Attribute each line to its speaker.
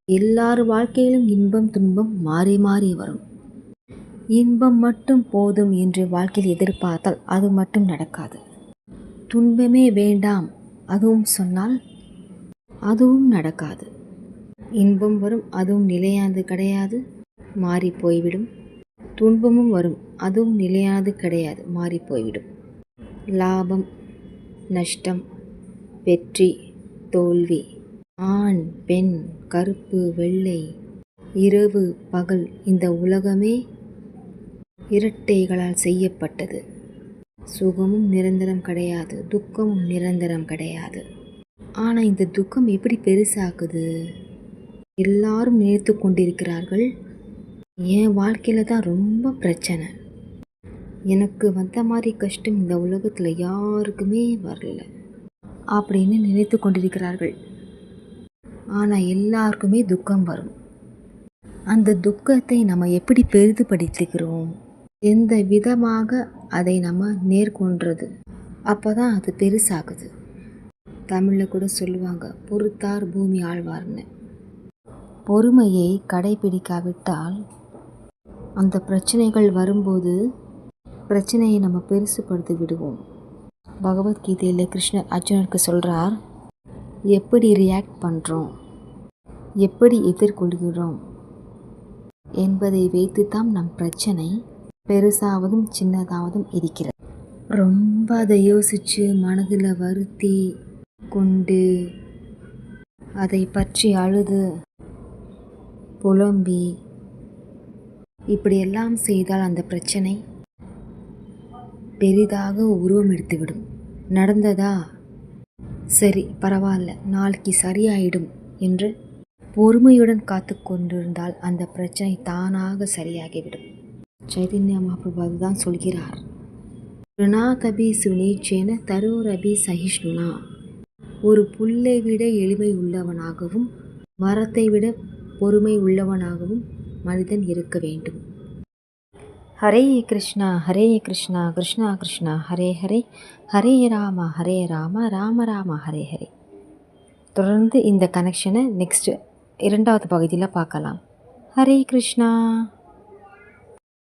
Speaker 1: எல்லார் வாழ்க்கையிலும் இன்பம் துன்பம் மாறி மாறி வரும். இன்பம் மட்டும் போதும் என்று வாழ்க்கையில் எதிர்பார்த்தால் அது மட்டும் நடக்காது. துன்பமே வேண்டாம் அதுவும் சொன்னால் அதுவும் நடக்காது. இன்பம் வரும், அதுவும் நிலையானது கிடையாது, மாறி போய்விடும். துன்பமும் வரும், அதுவும் நிலையானது கிடையாது, மாறி போய்விடும். லாபம் நஷ்டம், வெற்றி தோல்வி, ஆண் பெண், கருப்பு வெள்ளை, இரவு பகல், இந்த உலகமே இரட்டைகளால் செய்யப்பட்டது. சுகமும் நிரந்தரம் கிடையாது, துக்கமும் நிரந்தரம் கிடையாது. ஆனால் இந்த துக்கம் எப்படி பெருசாக்குது? எல்லாரும் நினைத்து கொண்டிருக்கிறார்கள், என் வாழ்க்கையில் தான் ரொம்ப பிரச்சனை, எனக்கு வந்த மாதிரி கஷ்டம் இந்த உலகத்தில் யாருக்குமே வரல அப்படின்னு நினைத்து கொண்டிருக்கிறார்கள். ஆனால் எல்லாருக்குமே துக்கம் வரும். அந்த துக்கத்தை நம்ம எப்படி பெரிதுபடுத்திக்கிறோம், எந்த விதமாக அதை நம்ம நேர்கொள்றது, அப்போ தான் அது பெருசாகுது. தமிழில் கூட சொல்லுவாங்க, பொறுத்தார் பூமி ஆழ்வார்னு. பொறுமையை கடைபிடிக்காவிட்டால் அந்த பிரச்சனைகள் வரும்போது பிரச்சனையை நம்ம பெருசுப்படுத்தி விடுவோம். பகவத்கீதையில் கிருஷ்ணர் அர்ஜுனருக்கு சொல்கிறார், எப்படி ரியாக்ட் பண்ணுறோம், எப்படி எதிர்கொள்கிறோம் என்பதை வைத்து தான் நம் பிரச்சனை பெருசாவதும் சின்னதாவதும் இருக்கிறது. ரொம்ப அதை யோசித்து மனதில் வருத்தி கொண்டு அதை பற்றி அழுது புலம்பி இப்படியெல்லாம் செய்தால் அந்த பிரச்சனை பெரிதாக உருவம் எடுத்துவிடும். நடந்ததா, சரி பரவாயில்ல, நாளைக்கு சரியாயிடும் என்று பொறுமையுடன் காத்து கொண்டிருந்தால் அந்த பிரச்சனை தானாக சரியாகிவிடும். சைதன்ய மகாபிரபு தான் சொல்கிறார், ருணாதபி சுனீச்சேன தரோரபி சகிஷ்ணுனா. ஒரு புல்லை விட எளிமை உள்ளவனாகவும் மரத்தை விட பொறுமை உள்ளவனாகவும் மனிதன் இருக்க வேண்டும். ஹரே கிருஷ்ணா கிருஷ்ணா கிருஷ்ணா ஹரே ஹரே, ஹரே ராம ராம ராம ஹரே ஹரே. தொடர்ந்து இந்த கனெக்ஷனை நெக்ஸ்ட் 2வது பகுதியில் பார்க்கலாம். ஹரே கிருஷ்ணா.